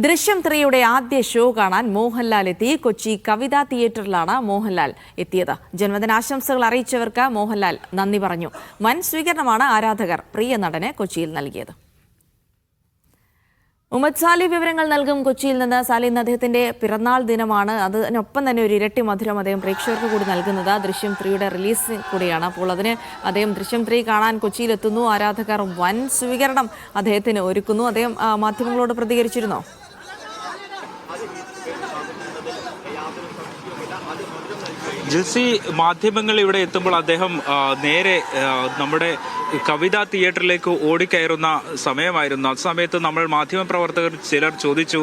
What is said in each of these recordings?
ദൃശ്യം 3യുടെ ആദ്യ ഷോ കാണാൻ മോഹൻലാൽ എത്തി. കൊച്ചി കവിതാ തിയേറ്ററിലാണ് മോഹൻലാൽ എത്തിയത്. ജന്മദിനാശംസകൾ അറിയിച്ചവർക്ക് മോഹൻലാൽ നന്ദി പറഞ്ഞു. വൻ സ്വീകരണമാണ് ആരാധകർ പ്രിയ നടന് കൊച്ചിയിൽ നൽകിയത്. ഉമ്മദ് സാലി വിവരങ്ങൾ നൽകും. കൊച്ചിയിൽ നിന്ന് സാലി, ഇന്ന് അദ്ദേഹത്തിന്റെ പിറന്നാൾ ദിനമാണ്. അതിനൊപ്പം തന്നെ ഒരു ഇരട്ടി മധുരം അദ്ദേഹം പ്രേക്ഷകർക്ക് കൂടി നൽകുന്നത് ദൃശ്യം 3യുടെ റിലീസ് കൂടിയാണ്. അപ്പോൾ അതിന് അദ്ദേഹം ദൃശ്യം 3 കാണാൻ കൊച്ചിയിലെത്തുന്നു. ആരാധകർ വൻ സ്വീകരണം അദ്ദേഹത്തിന് ഒരുക്കുന്നു. അദ്ദേഹം മാധ്യമങ്ങളോട് പ്രതികരിച്ചിരുന്നോ? ജിൽസി, മാധ്യമങ്ങൾ ഇവിടെ എത്തുമ്പോൾ അദ്ദേഹം നേരെ നമ്മുടെ കവിതാ തിയേറ്ററിലേക്ക് ഓടിക്കയറുന്ന സമയമായിരുന്നു. ആ സമയത്ത് നമ്മൾ മാധ്യമപ്രവർത്തകർ ചിലർ ചോദിച്ചു,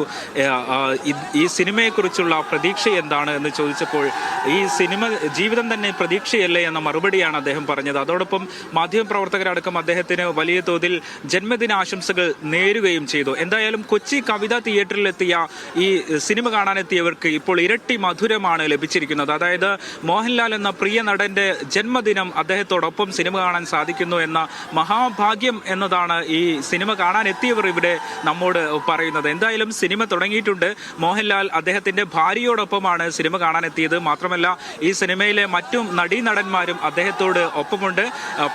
ഈ സിനിമയെക്കുറിച്ചുള്ള പ്രതീക്ഷ എന്താണ് എന്ന് ചോദിച്ചപ്പോൾ ഈ സിനിമ ജീവിതം തന്നെ പ്രതീക്ഷയല്ലേ എന്ന മറുപടിയാണ് അദ്ദേഹം പറഞ്ഞത്. അതോടൊപ്പം മാധ്യമപ്രവർത്തകരടക്കം അദ്ദേഹത്തിന് വലിയ തോതിൽ ജന്മദിനാശംസകൾ നേരുകയും ചെയ്തു. എന്തായാലും കൊച്ചി കവിതാ തിയേറ്ററിലെത്തിയ ഈ സിനിമ കാണാനെത്തിയവർക്ക് ഇപ്പോൾ ഇരട്ടി മധുരമാണ് ലഭിച്ചിരിക്കുന്നത്. അതായത് മോഹൻലാൽ എന്ന പ്രിയ നടന്റെ ജന്മദിനം അദ്ദേഹത്തോടൊപ്പം സിനിമ കാണാൻ സാധിക്കുന്നു എന്ന മഹാഭാഗ്യം എന്നതാണ് ഈ സിനിമ കാണാൻ എത്തിയവർ ഇവിടെ നമ്മോട് പറയുന്നത്. എന്തായാലും സിനിമ തുടങ്ങിയിട്ടുണ്ട്. മോഹൻലാൽ അദ്ദേഹത്തിന്റെ ഭാര്യയോടൊപ്പമാണ് സിനിമ കാണാൻ എത്തിയത്. മാത്രമല്ല, ഈ സിനിമയിലെ മറ്റു നടീനടന്മാരും അദ്ദേഹത്തോട് ഒപ്പമുണ്ട്.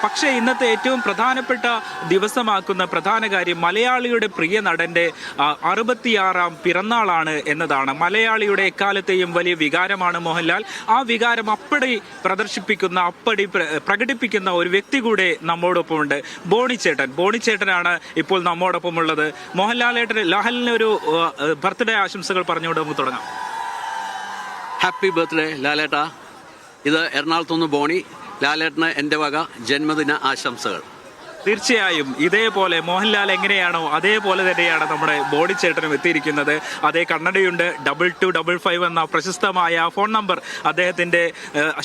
പക്ഷേ ഇന്നത്തെ ഏറ്റവും പ്രധാനപ്പെട്ട ദിവസമാക്കുന്ന പ്രധാന കാര്യം മലയാളിയുടെ പ്രിയ നടന്റെ 66ാം പിറന്നാളാണ് എന്നതാണ്. മലയാളിയുടെ എക്കാലത്തെയും വലിയ വികാരമാണ് മോഹൻലാൽ. ആ വികാരം അപ്പടി പ്രകടിപ്പിക്കുന്ന ഒരു വ്യക്തി കൂടെ നമ്മോടൊപ്പമുണ്ട്. ബോണിച്ചേട്ടനാണ് ഇപ്പോൾ നമ്മോടൊപ്പമുള്ളത്. ലാലിന് ഒരു ബർത്ത്ഡേ ആശംസകൾ പറഞ്ഞുകൊണ്ട് നമുക്ക് തുടങ്ങാം. ഹാപ്പി ബർത്ത്ഡേ ലാലേട്ടാ. ഇത് എറണാകുളത്തുനിന്ന് ബോണി. ലാലേട്ടന് എൻ്റെ വക ജന്മദിന ആശംസകൾ. തീർച്ചയായും ഇതേപോലെ മോഹൻലാൽ എങ്ങനെയാണോ അതേപോലെ തന്നെയാണ് നമ്മുടെ ബോണിച്ചേട്ടനും എത്തിയിരിക്കുന്നത്. അതേ കണ്ണടയുണ്ട്. 2255 എന്ന പ്രശസ്തമായ ഫോൺ നമ്പർ അദ്ദേഹത്തിന്റെ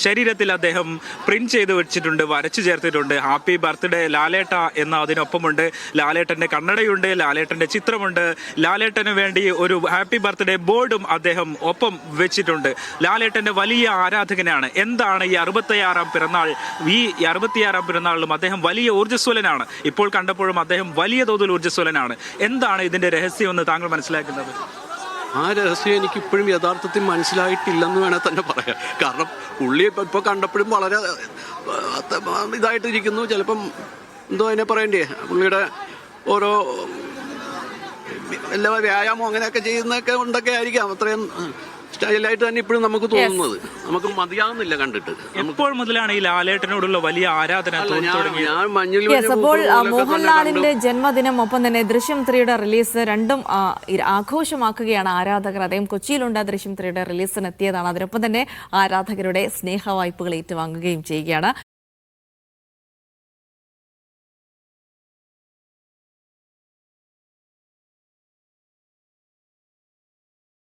ശരീരത്തിൽ അദ്ദേഹം പ്രിന്റ് ചെയ്ത് വെച്ചിട്ടുണ്ട്, വരച്ചു ചേർത്തിട്ടുണ്ട്. ഹാപ്പി ബർത്ത്ഡേ ലാലേട്ട എന്ന് അതിനൊപ്പമുണ്ട്. ലാലേട്ടന്റെ കണ്ണടയുണ്ട്, ലാലേട്ടന്റെ ചിത്രമുണ്ട്. ലാലേട്ടന് വേണ്ടി ഒരു ഹാപ്പി ബർത്ത്ഡേ ബോർഡും അദ്ദേഹം ഒപ്പം വെച്ചിട്ടുണ്ട്. ലാലേട്ടന്റെ വലിയ ആരാധകനാണ്. എന്താണ് ഈ 66ാം പിറന്നാൾ? ഈ 66ാം പിറന്നാളിലും അദ്ദേഹം വലിയ ഊർജ്ജസ്വലനാണ്. ഇപ്പോൾ കണ്ടപ്പോഴും അദ്ദേഹം വലിയ തോതിൽ ഊർജ്ജസ്വലനാണ്. എന്താണ് ഇതിന്റെ രഹസ്യം എന്ന് താങ്കൾ മനസ്സിലാക്കുന്നത്? ആ രഹസ്യം എനിക്ക് ഇപ്പോഴും യഥാർത്ഥത്തിൽ മനസ്സിലായിട്ടില്ലെന്ന് വേണേൽ തന്നെ പറയാം. കാരണം പുള്ളി ഇപ്പോൾ കണ്ടപ്പോഴും വളരെ ഇതായിട്ടിരിക്കുന്നു. ചിലപ്പം എന്തോ അതിനെ പറയണ്ടേ, പുള്ളിയുടെ ഓരോ എല്ലാ വ്യായാമം അങ്ങനെയൊക്കെ ചെയ്യുന്നതൊക്കെ ഉണ്ടൊക്കെ ആയിരിക്കാം. അത്രയും സ്റ്റൈലായിട്ട് തന്നെ ഇപ്പോഴും നമുക്ക് തോന്നുന്നത്. നമുക്ക് മതിയാവുന്നില്ല കണ്ടിട്ട്. എപ്പോൾ മുതലാണ് ഈ ലാലേട്ടനോടുള്ള വലിയ ആരാധന അപ്പോൾ മോഹൻലാലിന്റെ ജന്മദിനം ഒപ്പം തന്നെ ദൃശ്യം 3യുടെ റിലീസ് രണ്ടും ആഘോഷമാക്കുകയാണ് ആരാധകർ. അദ്ദേഹം കൊച്ചിയിലുണ്ട്. ദൃശ്യം 3യുടെ റിലീസിന് എത്തിയതാണ്. അതിനൊപ്പം തന്നെ ആരാധകരുടെ സ്നേഹവായ്പകൾ ഏറ്റുവാങ്ങുകയും ചെയ്യുകയാണ്.